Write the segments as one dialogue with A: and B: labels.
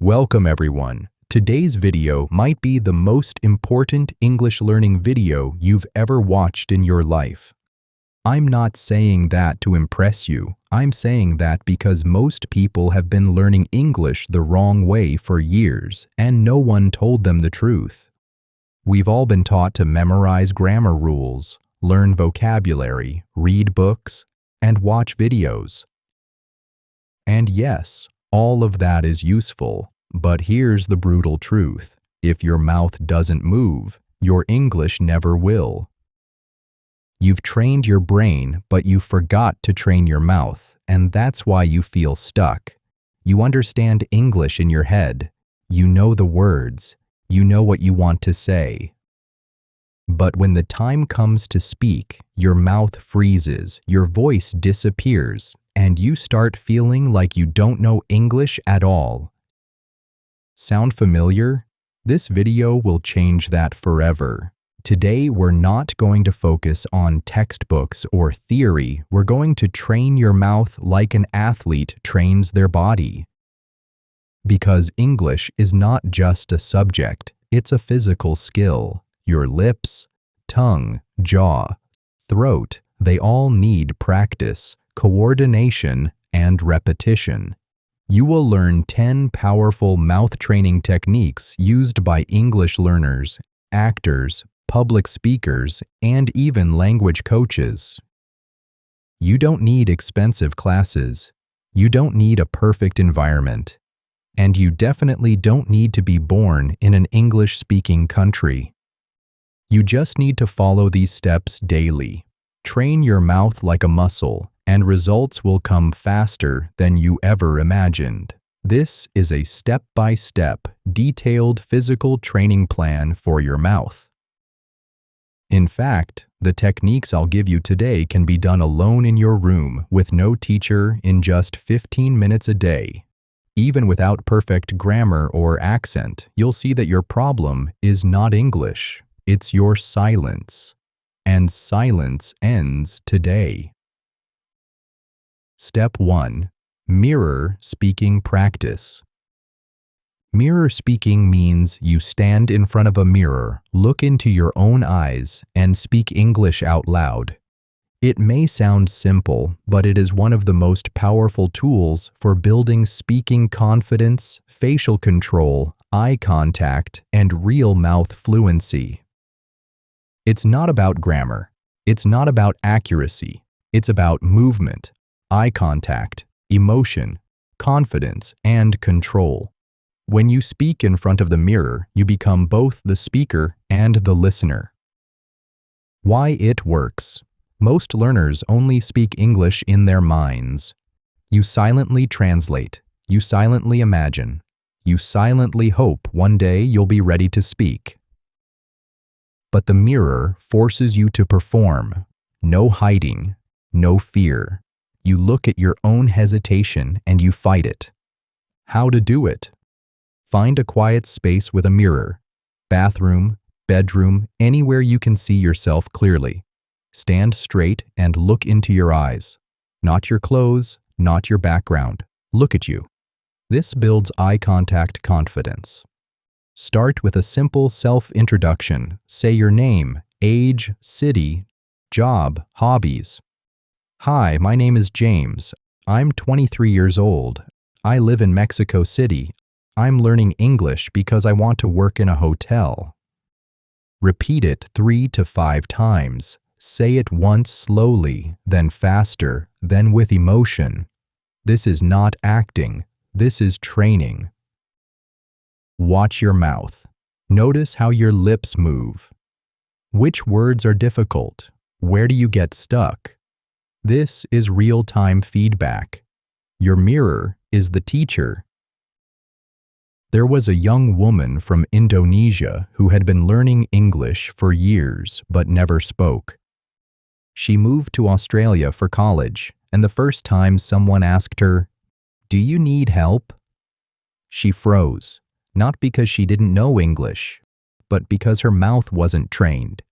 A: Welcome everyone. Today's video might be the most important English learning video you've ever watched in your life. I'm not saying that to impress you. I'm saying that because most people have been learning English the wrong way for years, and no one told them the truth. We've all been taught to memorize grammar rules, learn vocabulary, read books, and watch videos. And yes, all of that is useful, but here's the brutal truth. If your mouth doesn't move, your English never will. You've trained your brain, but you forgot to train your mouth, and that's why you feel stuck. You understand English in your head. You know the words. You know what you want to say. But when the time comes to speak, your mouth freezes, your voice disappears, and you start feeling like you don't know English at all. Sound familiar? This video will change that forever. Today, we're not going to focus on textbooks or theory. We're going to train your mouth like an athlete trains their body. Because English is not just a subject, it's a physical skill. Your lips, tongue, jaw, throat, they all need practice, coordination, and repetition. You will learn 10 powerful mouth training techniques used by English learners, actors, public speakers, and even language coaches. You don't need expensive classes. You don't need a perfect environment. And you definitely don't need to be born in an English-speaking country. You just need to follow these steps daily. Train your mouth like a muscle, and results will come faster than you ever imagined. This is a step-by-step, detailed physical training plan for your mouth. In fact, the techniques I'll give you today can be done alone in your room with no teacher in just 15 minutes a day. Even without perfect grammar or accent, you'll see that your problem is not English, it's your silence. And silence ends today. Step 1. Mirror speaking practice. Mirror speaking means you stand in front of a mirror, look into your own eyes, and speak English out loud. It may sound simple, but it is one of the most powerful tools for building speaking confidence, facial control, eye contact, and real mouth fluency. It's not about grammar. It's not about accuracy. It's about movement, eye contact, emotion, confidence, and control. When you speak in front of the mirror, you become both the speaker and the listener. Why it works. Most learners only speak English in their minds. You silently translate. You silently imagine. You silently hope one day you'll be ready to speak. But the mirror forces you to perform. No hiding, no fear. You look at your own hesitation and you fight it. How to do it? Find a quiet space with a mirror. Bathroom, bedroom, anywhere you can see yourself clearly. Stand straight and look into your eyes. Not your clothes, not your background. Look at you. This builds eye contact confidence. Start with a simple self-introduction. Say your name, age, city, job, hobbies. Hi, my name is James. I'm 23 years old. I live in Mexico City. I'm learning English because I want to work in a hotel. Repeat it 3 to 5 times. Say it once slowly, then faster, then with emotion. This is not acting. This is training. Watch your mouth. Notice how your lips move. Which words are difficult? Where do you get stuck? This is real-time feedback. Your mirror is the teacher. There was a young woman from Indonesia who had been learning English for years but never spoke. She moved to Australia for college, and the first time someone asked her, "Do you need help?" She froze. Not because she didn't know English, but because her mouth wasn't trained.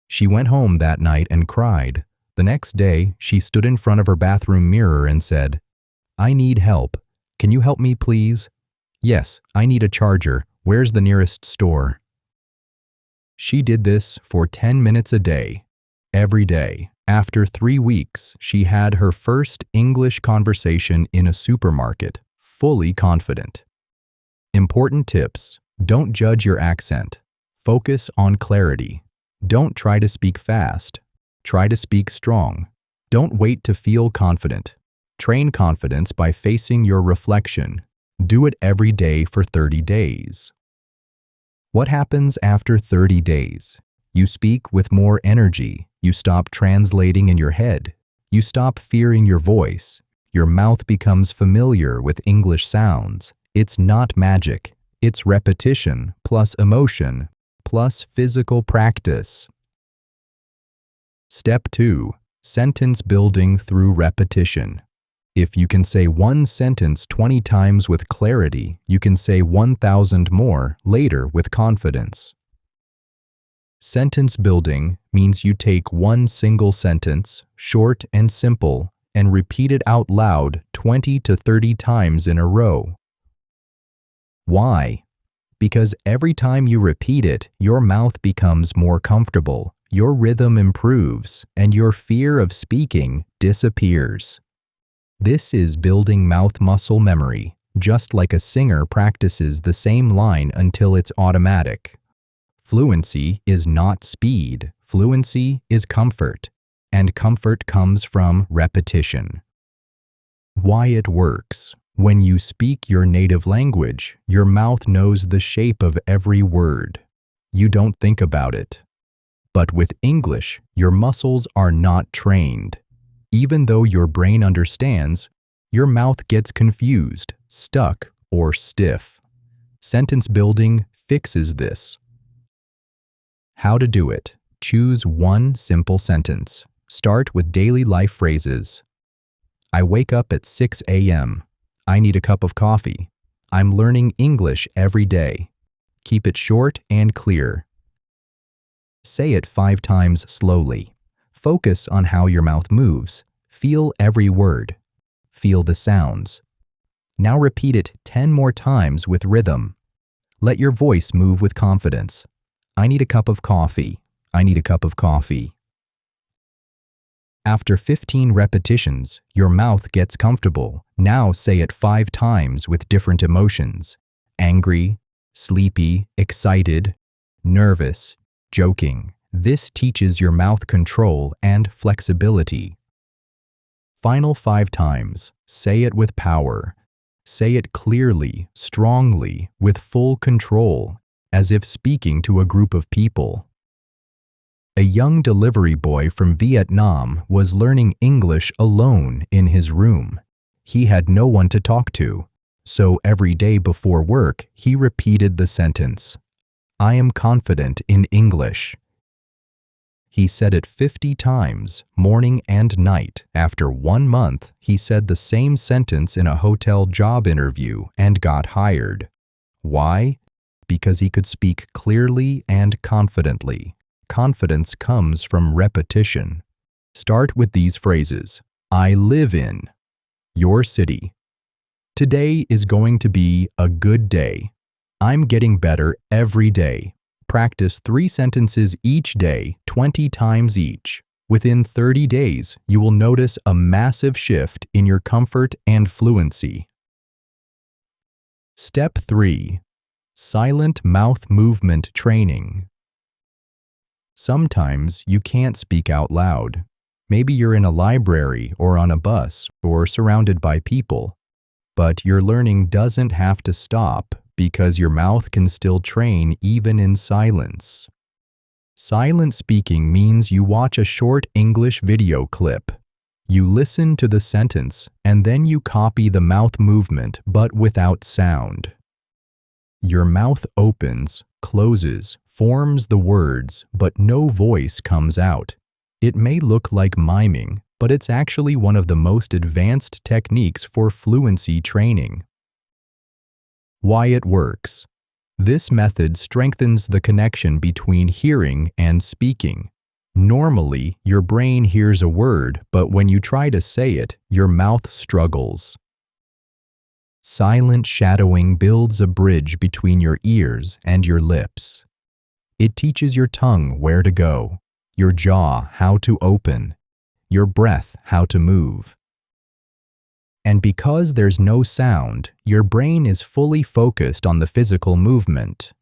A: She went home that night and cried. The next day, she stood in front of her bathroom mirror and said, "I need help. Can you help me, please?" Yes, I need a charger. Where's the nearest store? She did this for 10 minutes a day, every day. After 3 weeks, she had her first English conversation in a supermarket, fully confident. Important tips: don't judge your accent. Focus on clarity. Don't try to speak fast. Try to speak strong. Don't wait to feel confident. Train confidence by facing your reflection. Do it every day for 30 days. What happens after 30 days? You speak with more energy. You stop translating in your head. You stop fearing your voice. Your mouth becomes familiar with English sounds. It's not magic. It's repetition plus emotion plus physical practice. Step 2. Sentence building through repetition. If you can say one sentence 20 times with clarity, you can say 1,000 more later with confidence. Sentence building means you take one single sentence, short and simple, and repeat it out loud 20 to 30 times in a row. Why? Because every time you repeat it, your mouth becomes more comfortable, your rhythm improves, and your fear of speaking disappears. This is building mouth muscle memory, just like a singer practices the same line until it's automatic. Fluency is not speed. Fluency is comfort, and comfort comes from repetition. Why it works. When you speak your native language, your mouth knows the shape of every word. You don't think about it. But with English, your muscles are not trained. Even though your brain understands, your mouth gets confused, stuck, or stiff. Sentence building fixes this. How to do it. Choose one simple sentence. Start with daily life phrases. I wake up at 6 a.m. I need a cup of coffee. I'm learning English every day. Keep it short and clear. Say it 5 times slowly. Focus on how your mouth moves. Feel every word. Feel the sounds. Now repeat it 10 more times with rhythm. Let your voice move with confidence. I need a cup of coffee. I need a cup of coffee. After 15 repetitions, your mouth gets comfortable. Now say it 5 times with different emotions: angry, sleepy, excited, nervous, joking. This teaches your mouth control and flexibility. Final 5 times. Say it with power. Say it clearly, strongly, with full control, as if speaking to a group of people. A young delivery boy from Vietnam was learning English alone in his room. He had no one to talk to, so every day before work, he repeated the sentence, I am confident in English. He said it 50 times, morning and night. After 1 month, he said the same sentence in a hotel job interview and got hired. Why? Because he could speak clearly and confidently. Confidence comes from repetition. Start with these phrases. I live in your city. Today is going to be a good day. I'm getting better every day. Practice 3 sentences each day, 20 times each. Within 30 days, you will notice a massive shift in your comfort and fluency. Step 3. Silent mouth movement training. Sometimes you can't speak out loud. Maybe you're in a library or on a bus or surrounded by people. But your learning doesn't have to stop because your mouth can still train even in silence. Silent speaking means you watch a short English video clip. You listen to the sentence and then you copy the mouth movement but without sound. Your mouth opens, closes, forms the words, but no voice comes out. It may look like miming, but it's actually one of the most advanced techniques for fluency training. Why it works. This method strengthens the connection between hearing and speaking. Normally, your brain hears a word, but when you try to say it, your mouth struggles. Silent shadowing builds a bridge between your ears and your lips. It teaches your tongue where to go, your jaw how to open, your breath how to move. And because there's no sound, your brain is fully focused on the physical movement.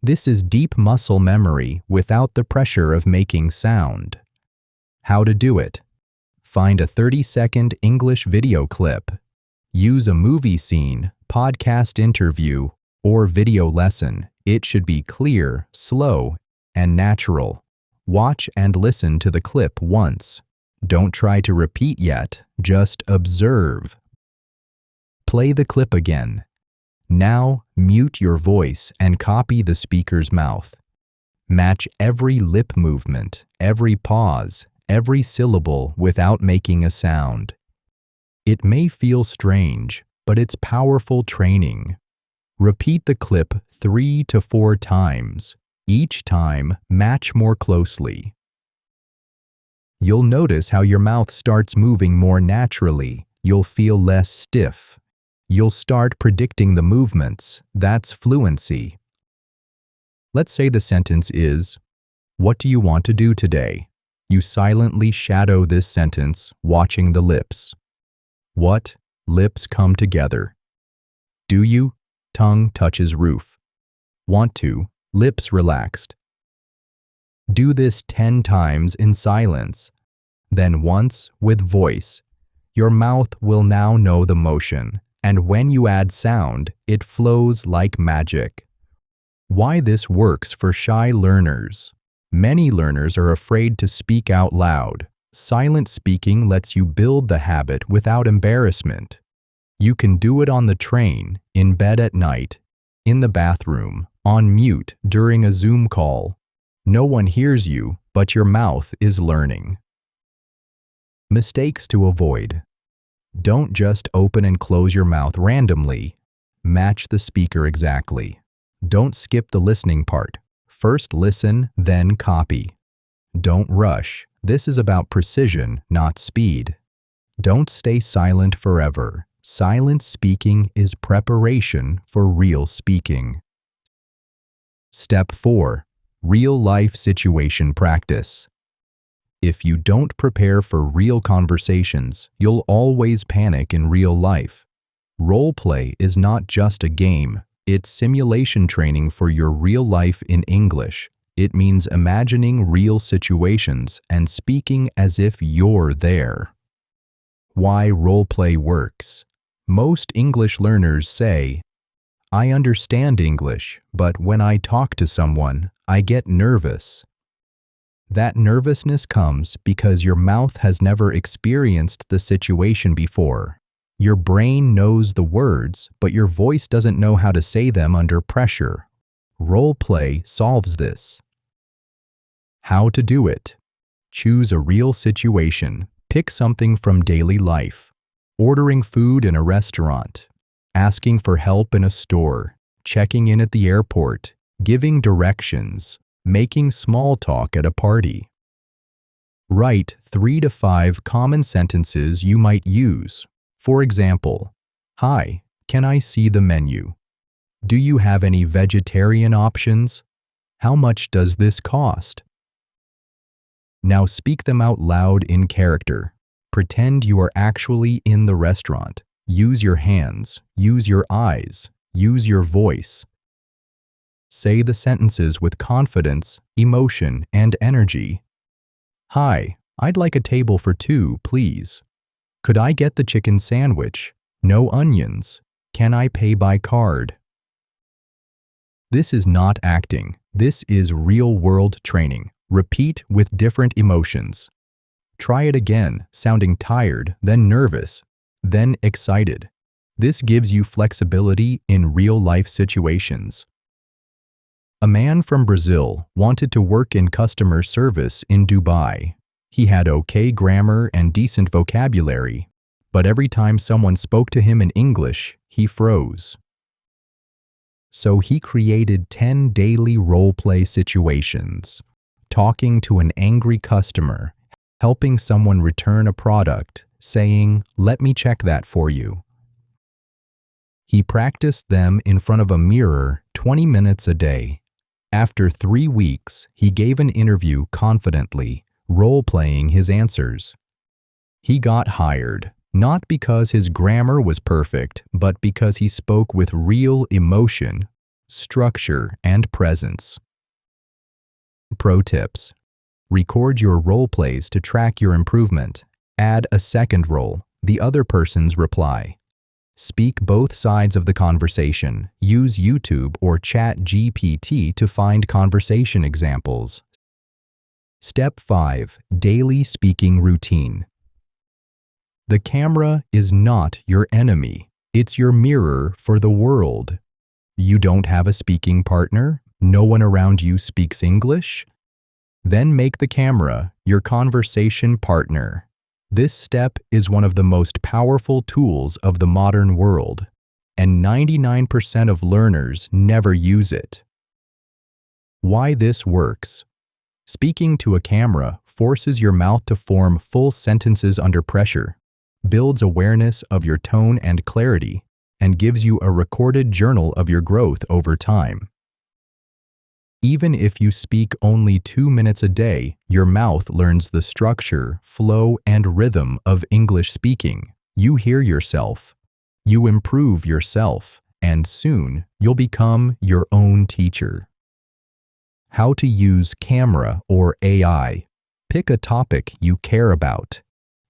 A: This is deep muscle memory without the pressure of making sound. How to do it? Find a 30-second English video clip. Use a movie scene, podcast interview, or video lesson. It should be clear, slow, and natural. Watch and listen to the clip once. Don't try to repeat yet, just observe. Play the clip again. Now, mute your voice and copy the speaker's mouth. Match every lip movement, every pause, every syllable without making a sound. It may feel strange, but it's powerful training. Repeat the clip 3 to 4 times. Each time, match more closely. You'll notice how your mouth starts moving more naturally. You'll feel less stiff. You'll start predicting the movements. That's fluency. Let's say the sentence is, "What do you want to do today?" You silently shadow this sentence, watching the lips. What? Lips come together. Do you? Tongue touches roof. Want to? Lips relaxed. Do this 10 times in silence, then once with voice. Your mouth will now know the motion, and when you add sound, it flows like magic. Why this works for shy learners. Many learners are afraid to speak out loud. Silent speaking lets you build the habit without embarrassment. You can do it on the train, in bed at night, in the bathroom, on mute during a Zoom call. No one hears you, but your mouth is learning. Mistakes to avoid. Don't just open and close your mouth randomly. Match the speaker exactly. Don't skip the listening part. First listen, then copy. Don't rush. This is about precision, not speed. Don't stay silent forever. Silent speaking is preparation for real speaking. Step 4. Real-life situation practice. If you don't prepare for real conversations, you'll always panic in real life. Roleplay is not just a game. It's simulation training for your real life in English. It means imagining real situations and speaking as if you're there. Why roleplay works. Most English learners say, "I understand English, but when I talk to someone, I get nervous." That nervousness comes because your mouth has never experienced the situation before. Your brain knows the words, but your voice doesn't know how to say them under pressure. Roleplay solves this. How to do it. Choose a real situation. Pick something from daily life. Ordering food in a restaurant. Asking for help in a store. Checking in at the airport. Giving directions. Making small talk at a party. Write 3 to 5 common sentences you might use. For example, "Hi, can I see the menu? Do you have any vegetarian options? How much does this cost?" Now speak them out loud in character. Pretend you are actually in the restaurant. Use your hands, use your eyes, use your voice. Say the sentences with confidence, emotion, and energy. "Hi, I'd like a table for 2, please. Could I get the chicken sandwich? No onions. Can I pay by card?" This is not acting. This is real-world training. Repeat with different emotions. Try it again, sounding tired, then nervous, then excited. This gives you flexibility in real-life situations. A man from Brazil wanted to work in customer service in Dubai. He had okay grammar and decent vocabulary, but every time someone spoke to him in English, he froze. So he created 10 daily role-play situations. Talking to an angry customer, helping someone return a product, saying, "Let me check that for you." He practiced them in front of a mirror 20 minutes a day. After 3 weeks, he gave an interview confidently, role-playing his answers. He got hired, not because his grammar was perfect, but because he spoke with real emotion, structure, and presence. Pro tips. Record your role plays to track your improvement. Add a second role, the other person's reply. Speak both sides of the conversation. Use YouTube or ChatGPT to find conversation examples. Step 5. Daily speaking routine. The camera is not your enemy. It's your mirror for the world. You don't have a speaking partner? No one around you speaks English? Then make the camera your conversation partner. This step is one of the most powerful tools of the modern world, and 99% of learners never use it. Why this works. Speaking to a camera forces your mouth to form full sentences under pressure, builds awareness of your tone and clarity, and gives you a recorded journal of your growth over time. Even if you speak only 2 minutes a day, your mouth learns the structure, flow, and rhythm of English speaking. You hear yourself, you improve yourself, and soon you'll become your own teacher. How to use camera or AI. Pick a topic you care about.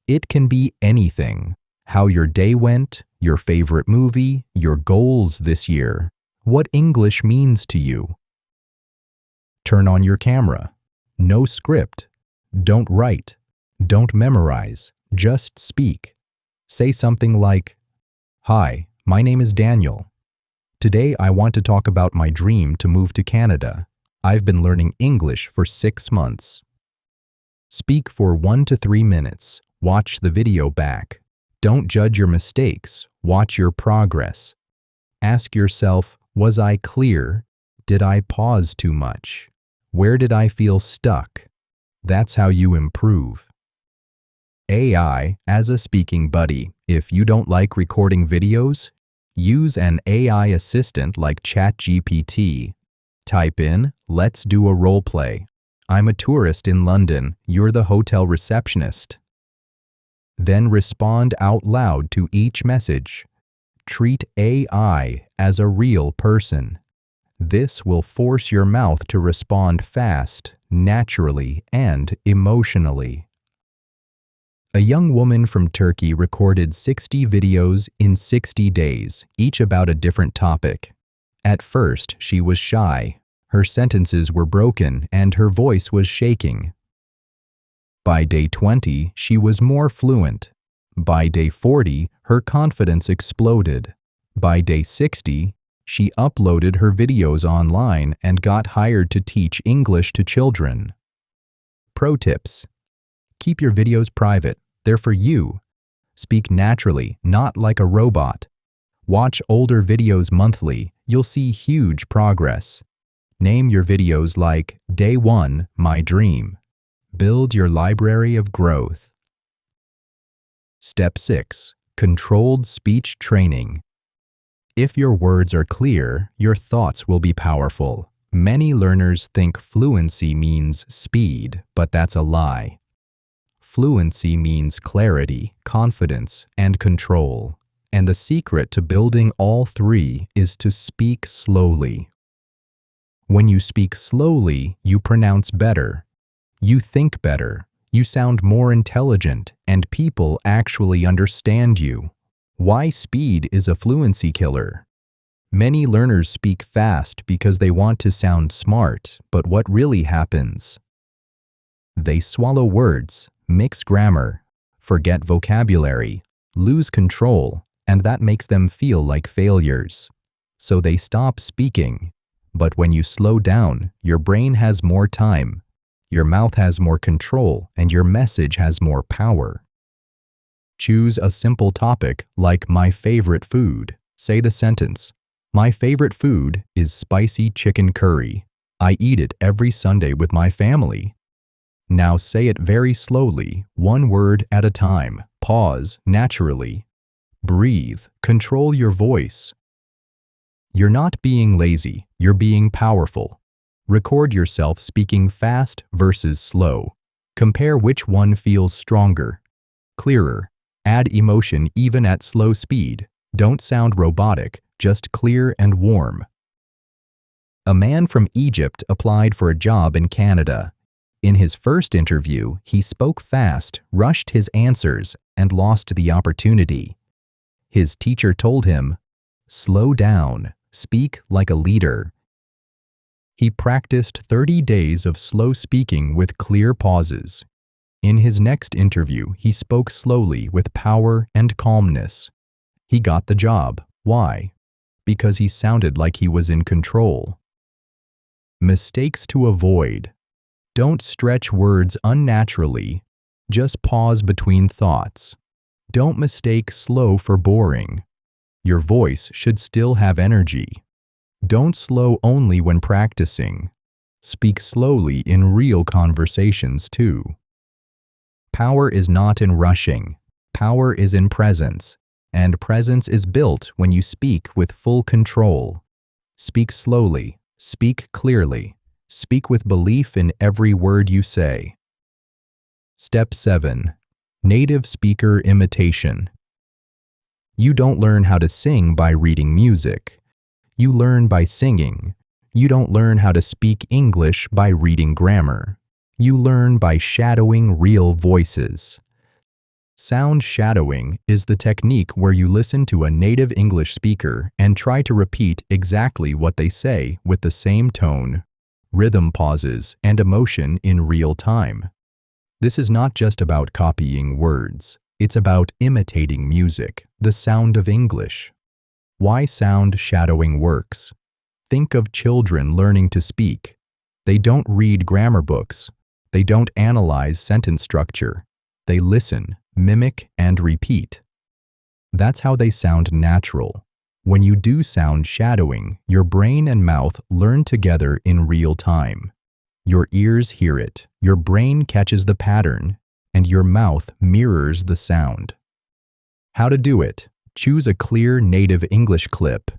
A: It can be anything. How your day went, your favorite movie, your goals this year, what English means to you. Turn on your camera. No script. Don't write. Don't memorize. Just speak. Say something like, "Hi, my name is Daniel. Today I want to talk about my dream to move to Canada. I've been learning English for 6 months." Speak for 1 to 3 minutes. Watch the video back. Don't judge your mistakes. Watch your progress. Ask yourself, was I clear? Did I pause too much? Where did I feel stuck? That's how you improve. AI as a speaking buddy. If you don't like recording videos, use an AI assistant like ChatGPT. Type in, "Let's do a role play. I'm a tourist in London. You're the hotel receptionist." Then respond out loud to each message. Treat AI as a real person. This will force your mouth to respond fast, naturally, and emotionally. A young woman from Turkey recorded 60 videos in 60 days, each about a different topic. At first, she was shy. Her sentences were broken, and her voice was shaking. By day 20, she was more fluent. By day 40, her confidence exploded. By day 60, she uploaded her videos online and got hired to teach English to children. Pro tips. Keep your videos private. They're for you. Speak naturally, not like a robot. Watch older videos monthly. You'll see huge progress. Name your videos like Day 1, My Dream. Build your library of growth. Step 6. Controlled speech training. If your words are clear, your thoughts will be powerful. Many learners think fluency means speed, but that's a lie. Fluency means clarity, confidence, and control. And the secret to building all three is to speak slowly. When you speak slowly, you pronounce better. You think better. You sound more intelligent, and people actually understand you. Why speed is a fluency killer. Many learners speak fast because they want to sound smart, but what really happens? They swallow words, mix grammar, forget vocabulary, lose control, and that makes them feel like failures. So they stop speaking. But when you slow down, your brain has more time, your mouth has more control, and your message has more power. Choose a simple topic like my favorite food. Say the sentence, "My favorite food is spicy chicken curry. I eat it every Sunday with my family." Now say it very slowly, one word at a time. Pause naturally. Breathe. Control your voice. You're not being lazy, you're being powerful. Record yourself speaking fast versus slow. Compare which one feels stronger, clearer. Add emotion even at slow speed. Don't sound robotic, just clear and warm. A man from Egypt applied for a job in Canada. In his first interview, he spoke fast, rushed his answers, and lost the opportunity. His teacher told him, "Slow down, speak like a leader." He practiced 30 days of slow speaking with clear pauses. In his next interview, he spoke slowly with power and calmness. He got the job. Why? Because he sounded like he was in control. Mistakes to avoid. Don't stretch words unnaturally. Just pause between thoughts. Don't mistake slow for boring. Your voice should still have energy. Don't slow only when practicing. Speak slowly in real conversations too. Power is not in rushing. Power is in presence, and presence is built when you speak with full control. Speak slowly, speak clearly, speak with belief in every word you say. Step 7. Native speaker imitation. You don't learn how to sing by reading music. You learn by singing. You don't learn how to speak English by reading grammar. You learn by shadowing real voices. Sound shadowing is the technique where you listen to a native English speaker and try to repeat exactly what they say with the same tone, rhythm pauses, and emotion in real time. This is not just about copying words. It's about imitating music, the sound of English. Why sound shadowing works? Think of children learning to speak. They don't read grammar books. They don't analyze sentence structure. They listen, mimic, and repeat. That's how they sound natural. When you do sound shadowing, your brain and mouth learn together in real time. Your ears hear it, your brain catches the pattern, and your mouth mirrors the sound. How to do it? Choose a clear native English clip.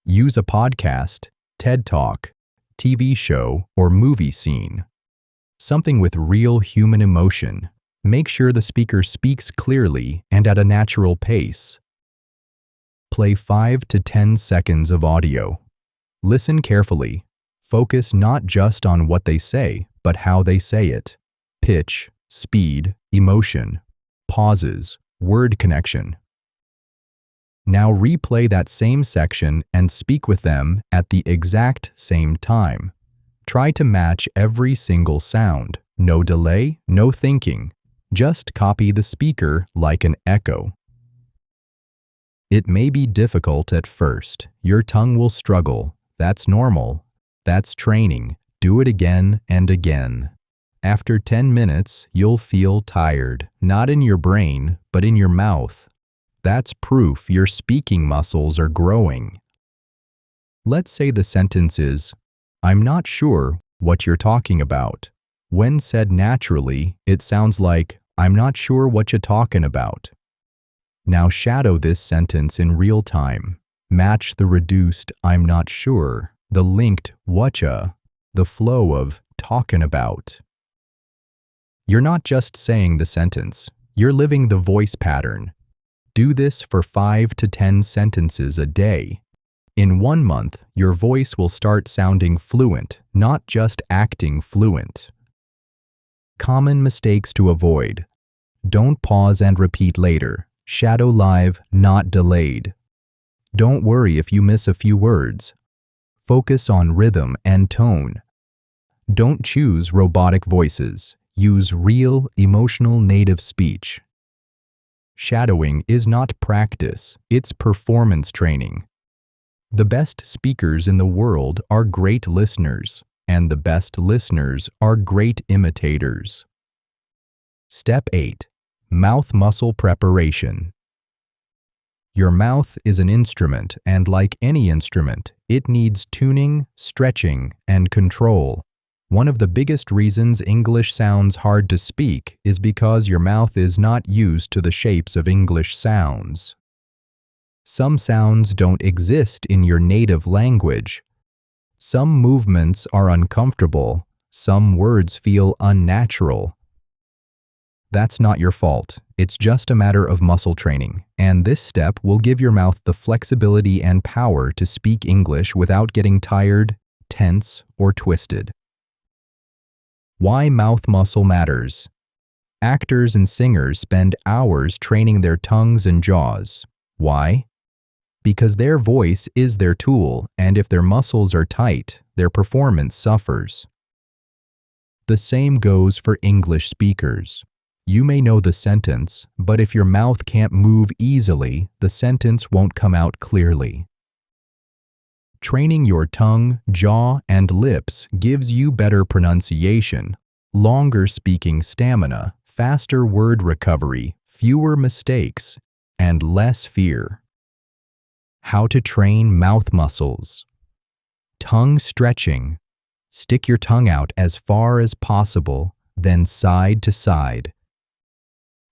A: Use a podcast, TED Talk, TV show, or movie scene. Something with real human emotion. Make sure the speaker speaks clearly and at a natural pace. Play 5 to 10 seconds of audio. Listen carefully. Focus not just on what they say, but how they say it. Pitch, speed, emotion, pauses, word connection. Now replay that same section and speak with them at the exact same time. Try to match every single sound. No delay, no thinking. Just copy the speaker like an echo. It may be difficult at first. Your tongue will struggle. That's normal. That's training. Do it again and again. After 10 minutes, you'll feel tired, not in your brain, but in your mouth. That's proof your speaking muscles are growing. Let's say the sentence is, "I'm not sure what you're talking about." When said naturally, it sounds like, "I'm not sure what you're talking about." Now shadow this sentence in real time. Match the reduced "I'm not sure," the linked "whatcha," the flow of "talking about." You're not just saying the sentence, you're living the voice pattern. Do this for 5 to 10 sentences a day. In 1 month, your voice will start sounding fluent, not just acting fluent. Common mistakes to avoid. Don't pause and repeat later. Shadow live, not delayed. Don't worry if you miss a few words. Focus on rhythm and tone. Don't choose robotic voices. Use real, emotional native speech. Shadowing is not practice, it's performance training. The best speakers in the world are great listeners, and the best listeners are great imitators. Step 8. Mouth muscle preparation. Your mouth is an instrument, and like any instrument, it needs tuning, stretching, and control. One of the biggest reasons English sounds hard to speak is because your mouth is not used to the shapes of English sounds. Some sounds don't exist in your native language. Some movements are uncomfortable. Some words feel unnatural. That's not your fault. It's just a matter of muscle training, and this step will give your mouth the flexibility and power to speak English without getting tired, tense, or twisted. Why mouth muscle matters. Actors and singers spend hours training their tongues and jaws. Why? Because their voice is their tool, and if their muscles are tight, their performance suffers. The same goes for English speakers. You may know the sentence, but if your mouth can't move easily, the sentence won't come out clearly. Training your tongue, jaw, and lips gives you better pronunciation, longer speaking stamina, faster word recovery, fewer mistakes, and less fear. How to train mouth muscles. Tongue stretching. Stick your tongue out as far as possible, then side to side.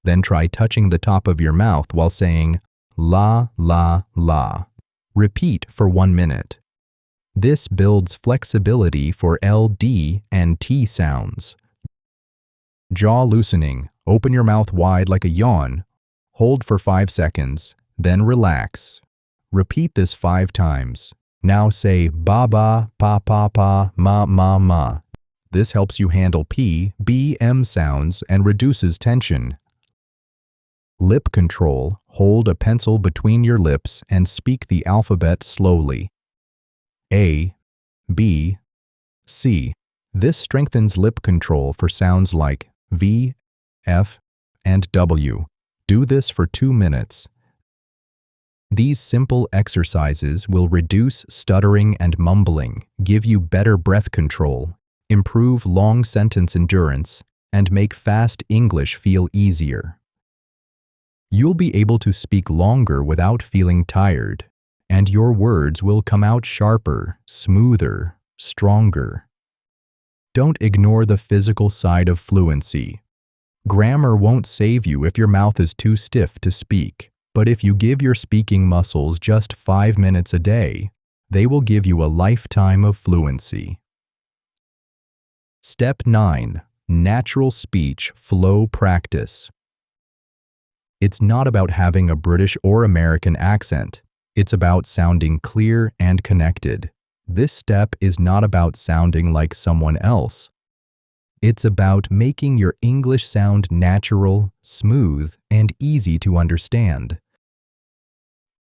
A: Then try touching the top of your mouth while saying la, la, la. Repeat for 1 minute. This builds flexibility for LD and T sounds. Jaw loosening. Open your mouth wide like a yawn. Hold for 5 seconds, then relax. Repeat this 5 times. Now say ba ba, pa pa pa, ma ma ma. This helps you handle P, B, M sounds and reduces tension. Lip control. Hold a pencil between your lips and speak the alphabet slowly. A, B, C. This strengthens lip control for sounds like V, F, and W. Do this for 2 minutes. These simple exercises will reduce stuttering and mumbling, give you better breath control, improve long sentence endurance, and make fast English feel easier. You'll be able to speak longer without feeling tired, and your words will come out sharper, smoother, stronger. Don't ignore the physical side of fluency. Grammar won't save you if your mouth is too stiff to speak, but if you give your speaking muscles just 5 minutes a day, they will give you a lifetime of fluency. Step 9. Natural speech flow practice. It's not about having a British or American accent. It's about sounding clear and connected. This step is not about sounding like someone else. It's about making your English sound natural, smooth, and easy to understand.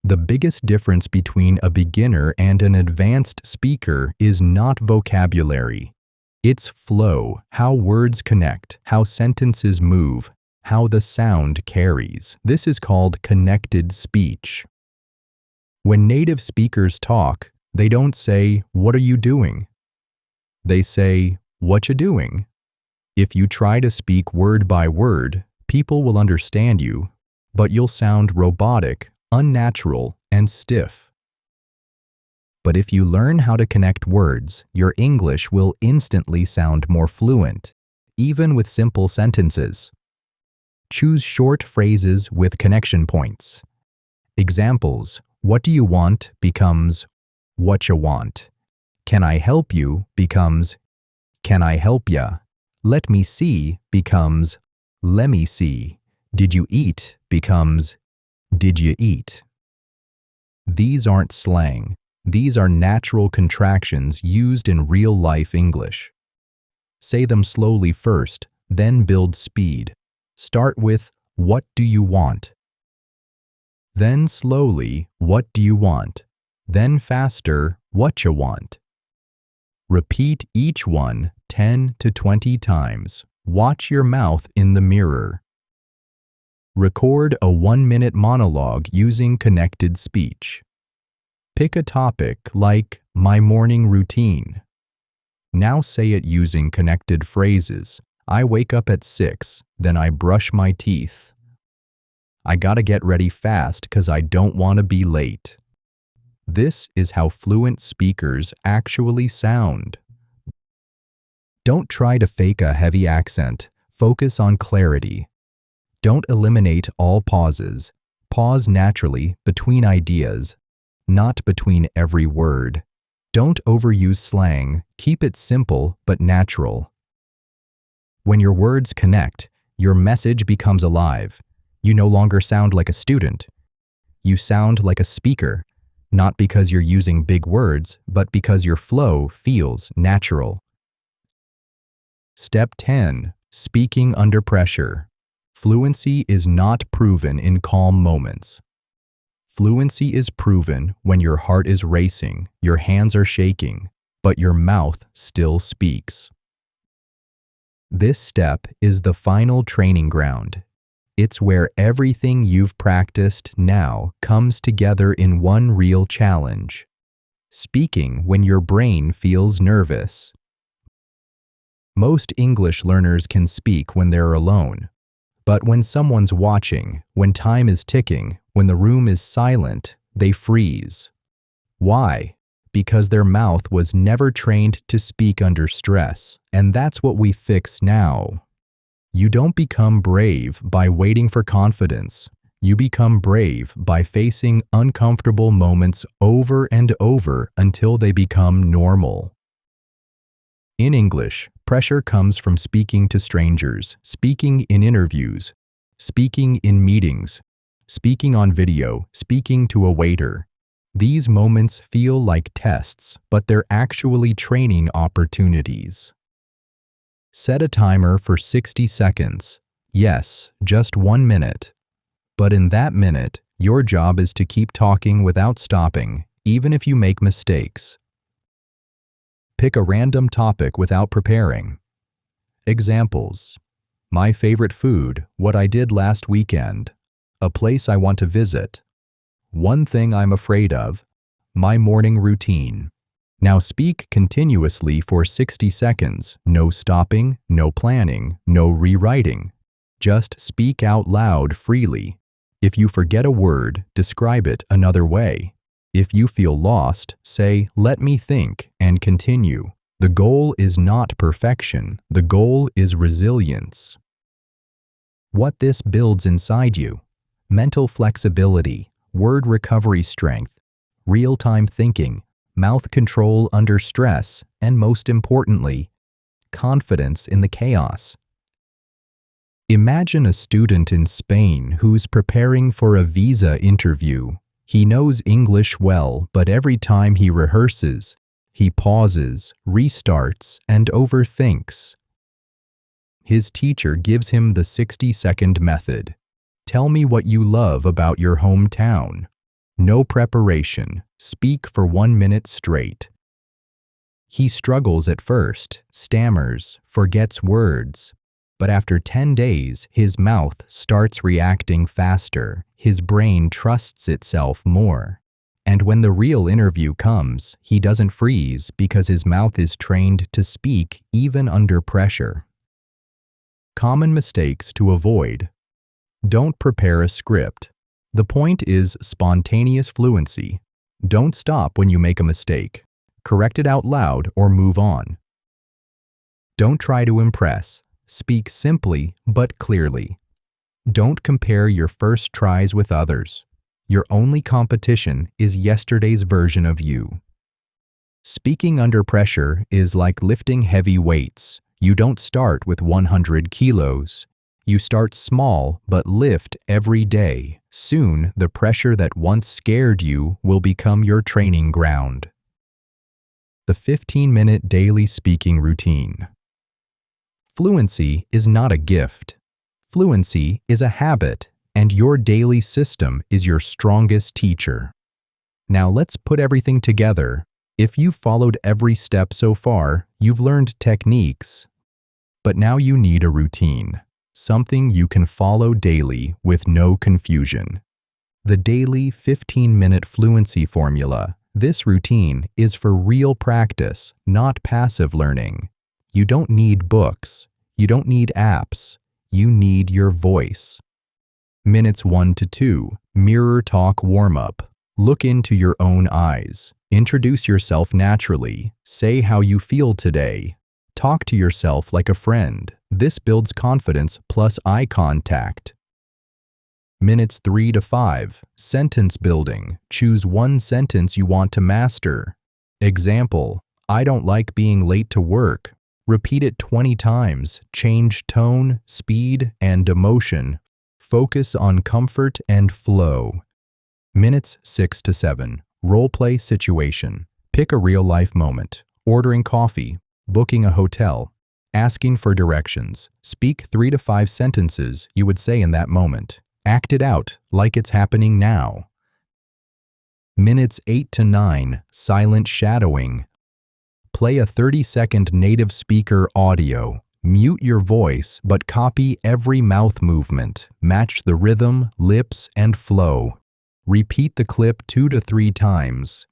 A: The biggest difference between a beginner and an advanced speaker is not vocabulary. It's flow, how words connect, how sentences move, how the sound carries. This is called connected speech. When native speakers talk, they don't say, "What are you doing?" They say, "What you doing?" If you try to speak word by word, people will understand you, but you'll sound robotic, unnatural, and stiff. But if you learn how to connect words, your English will instantly sound more fluent, even with simple sentences. Choose short phrases with connection points. Examples: what do you want becomes what you want. Can I help you becomes can I help ya. Let me see becomes lemme see. Did you eat becomes did you eat. These aren't slang. These are natural contractions used in real-life English. Say them slowly first, then build speed. Start with, what do you want? Then slowly, what do you want? Then faster, what you want. Repeat each one 10 to 20 times. Watch your mouth in the mirror. Record a 1-minute monologue using connected speech. Pick a topic like my morning routine. Now say it using connected phrases. I wake up at 6, then I brush my teeth. I gotta get ready fast 'cause I don't want to be late. This is how fluent speakers actually sound. Don't try to fake a heavy accent. Focus on clarity. Don't eliminate all pauses. Pause naturally between ideas, not between every word. Don't overuse slang. Keep it simple but natural. When your words connect, your message becomes alive. You no longer sound like a student. You sound like a speaker, not because you're using big words, but because your flow feels natural. Step 10. Speaking under pressure. Fluency is not proven in calm moments. Fluency is proven when your heart is racing, your hands are shaking, but your mouth still speaks. This step is the final training ground. It's where everything you've practiced now comes together in one real challenge. Speaking when your brain feels nervous. Most English learners can speak when they're alone. But when someone's watching, when time is ticking, when the room is silent, they freeze. Why? Because their mouth was never trained to speak under stress, and that's what we fix now. You don't become brave by waiting for confidence. You become brave by facing uncomfortable moments over and over until they become normal. In English, pressure comes from speaking to strangers, speaking in interviews, speaking in meetings, speaking on video, speaking to a waiter. These moments feel like tests, but they're actually training opportunities. Set a timer for 60 seconds. Yes, just 1 minute. But in that minute, your job is to keep talking without stopping, even if you make mistakes. Pick a random topic without preparing. Examples: my favorite food, what I did last weekend, a place I want to visit, one thing I'm afraid of, my morning routine. Now speak continuously for 60 seconds, no stopping, no planning, no rewriting. Just speak out loud freely. If you forget a word, describe it another way. If you feel lost, say, "Let me think," and continue. The goal is not perfection. The goal is resilience. What this builds inside you: mental flexibility, word recovery strength, real-time thinking, mouth control under stress, and most importantly, confidence in the chaos. Imagine a student in Spain who's preparing for a visa interview. He knows English well, but every time he rehearses, he pauses, restarts, and overthinks. His teacher gives him the 60-second method. Tell me what you love about your hometown. No preparation. Speak for 1 minute straight. He struggles at first, stammers, forgets words. But after 10 days, his mouth starts reacting faster. His brain trusts itself more. And when the real interview comes, he doesn't freeze because his mouth is trained to speak even under pressure. Common mistakes to avoid. Don't prepare a script. The point is spontaneous fluency. Don't stop when you make a mistake. Correct it out loud or move on. Don't try to impress. Speak simply but clearly. Don't compare your first tries with others. Your only competition is yesterday's version of you. Speaking under pressure is like lifting heavy weights. You don't start with 100 kilos. You start small but lift every day. Soon, the pressure that once scared you will become your training ground. The 15-minute daily speaking routine. Fluency is not a gift. Fluency is a habit, and your daily system is your strongest teacher. Now let's put everything together. If you've followed every step so far, you've learned techniques. But now you need a routine, something you can follow daily with no confusion. The daily 15-minute fluency formula. This routine is for real practice, not passive learning. You don't need books. You don't need apps. You need your voice. Minutes 1 to 2, mirror talk warm-up. Look into your own eyes. Introduce yourself naturally. Say how you feel today. Talk to yourself like a friend. This builds confidence plus eye contact. Minutes 3 to 5. Sentence building. Choose one sentence you want to master. Example, I don't like being late to work. Repeat it 20 times. Change tone, speed, and emotion. Focus on comfort and flow. Minutes 6 to 7. Role-play situation. Pick a real-life moment. Ordering coffee, booking a hotel, asking for directions. Speak 3 to 5 sentences you would say in that moment. Act it out like it's happening now. Minutes 8 to 9. Silent shadowing. Play a 30-second native speaker audio. Mute your voice, but copy every mouth movement. Match the rhythm, lips, and flow. Repeat the clip 2 to 3 times.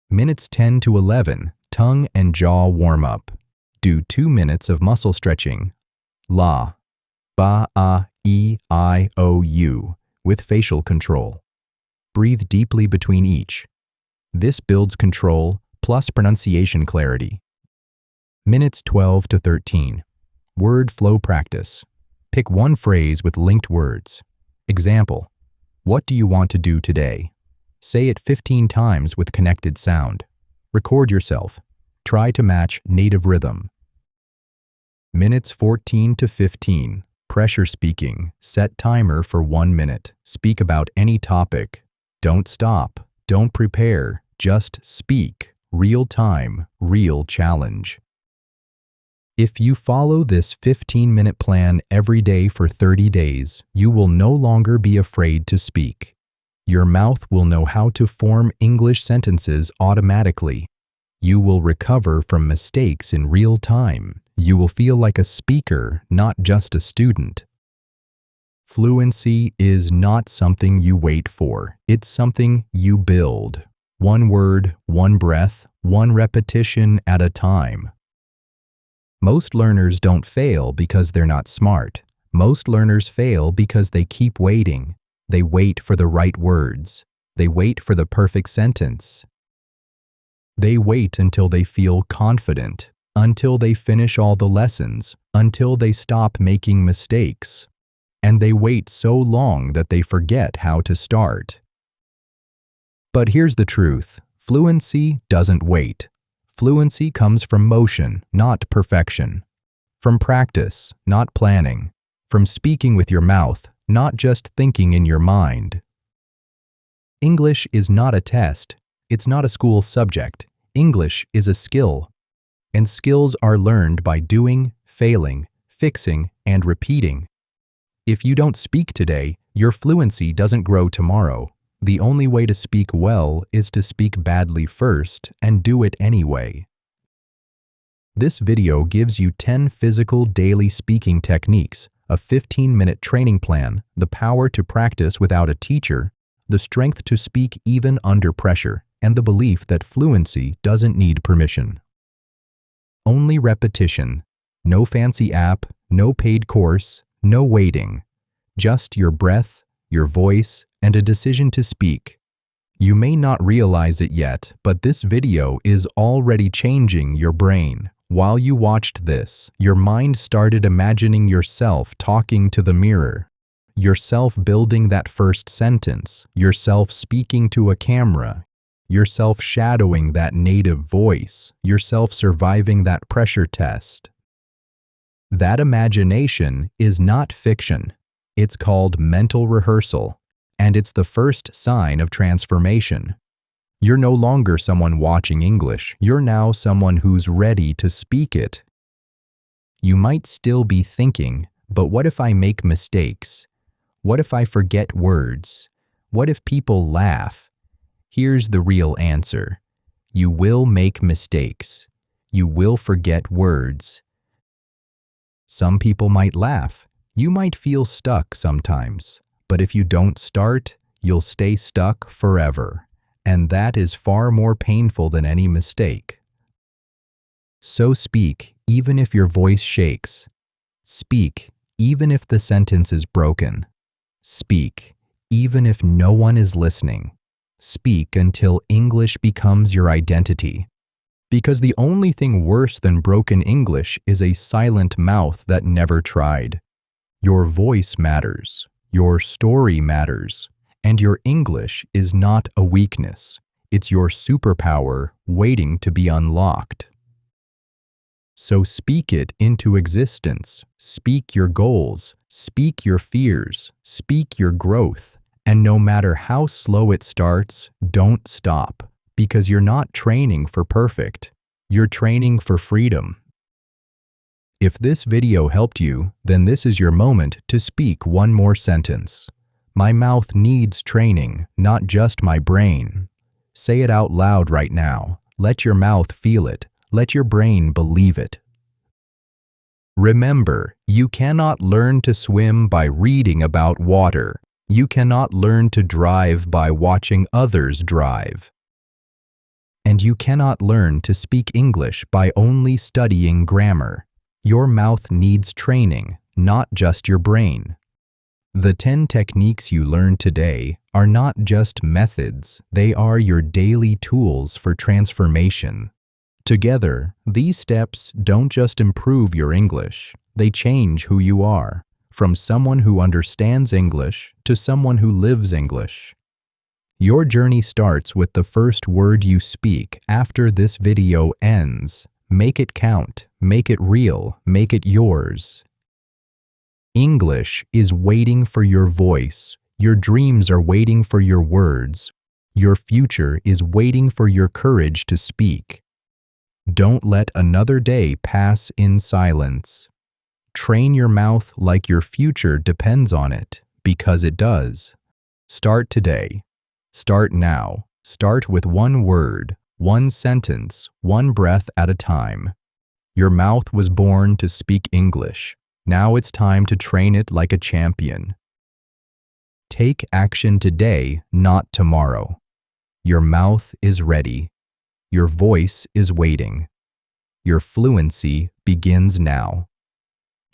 A: Minutes 10 to 11. Tongue and jaw warm-up. Do 2 minutes of muscle stretching. La, ba, e, I, o, u, with facial control. Breathe deeply between each. This builds control plus pronunciation clarity. Minutes 12 to 13. Word flow practice. Pick one phrase with linked words. Example, what do you want to do today? Say it 15 times with connected sound. Record yourself. Try to match native rhythm. Minutes 14 to 15. Pressure speaking. Set timer for 1 minute. Speak about any topic. Don't stop. Don't prepare. Just speak. Real time, real challenge. If you follow this 15-minute plan every day for 30 days, you will no longer be afraid to speak. Your mouth will know how to form English sentences automatically. You will recover from mistakes in real time. You will feel like a speaker, not just a student. Fluency is not something you wait for. It's something you build. One word, one breath, one repetition at a time. Most learners don't fail because they're not smart. Most learners fail because they keep waiting. They wait for the right words. They wait for the perfect sentence. They wait until they feel confident, until they finish all the lessons, until they stop making mistakes. And they wait so long that they forget how to start. But here's the truth. Fluency doesn't wait. Fluency comes from motion, not perfection. From practice, not planning. From speaking with your mouth, not just thinking in your mind. English is not a test. It's not a school subject. English is a skill. And skills are learned by doing, failing, fixing, and repeating. If you don't speak today, your fluency doesn't grow tomorrow. The only way to speak well is to speak badly first and do it anyway. This video gives you 10 physical daily speaking techniques, a 15-minute training plan, the power to practice without a teacher, the strength to speak even under pressure, and the belief that fluency doesn't need permission. Only repetition. No fancy app, no paid course, no waiting. Just your breath, your voice, and a decision to speak. You may not realize it yet, but this video is already changing your brain. While you watched this, your mind started imagining yourself talking to the mirror, yourself building that first sentence, yourself speaking to a camera, yourself shadowing that native voice, yourself surviving that pressure test. That imagination is not fiction. It's called mental rehearsal. And it's the first sign of transformation. You're no longer someone watching English. You're now someone who's ready to speak it. You might still be thinking, but what if I make mistakes? What if I forget words? What if people laugh? Here's the real answer. You will make mistakes. You will forget words. Some people might laugh. You might feel stuck sometimes. But if you don't start, you'll stay stuck forever. And that is far more painful than any mistake. So speak, even if your voice shakes. Speak, even if the sentence is broken. Speak, even if no one is listening. Speak until English becomes your identity. Because the only thing worse than broken English is a silent mouth that never tried. Your voice matters. Your story matters, and your English is not a weakness. It's your superpower waiting to be unlocked. So speak it into existence. Speak your goals, speak your fears, speak your growth. And no matter how slow it starts, don't stop, because you're not training for perfect. You're training for freedom. If this video helped you, then this is your moment to speak one more sentence. My mouth needs training, not just my brain. Say it out loud right now. Let your mouth feel it. Let your brain believe it. Remember, you cannot learn to swim by reading about water. You cannot learn to drive by watching others drive. And you cannot learn to speak English by only studying grammar. Your mouth needs training, not just your brain. The 10 techniques you learned today are not just methods, they are your daily tools for transformation. Together, these steps don't just improve your English, they change who you are, from someone who understands English to someone who lives English. Your journey starts with the first word you speak after this video ends. Make it count, make it real, make it yours. English is waiting for your voice. Your dreams are waiting for your words. Your future is waiting for your courage to speak. Don't let another day pass in silence. Train your mouth like your future depends on it, because it does. Start today. Start now. Start with one word, one sentence, one breath at a time. Your mouth was born to speak English. Now it's time to train it like a champion. Take action today, not tomorrow. Your mouth is ready. Your voice is waiting. Your fluency begins now.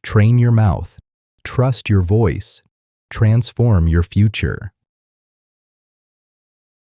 A: Train your mouth. Trust your voice. Transform your future.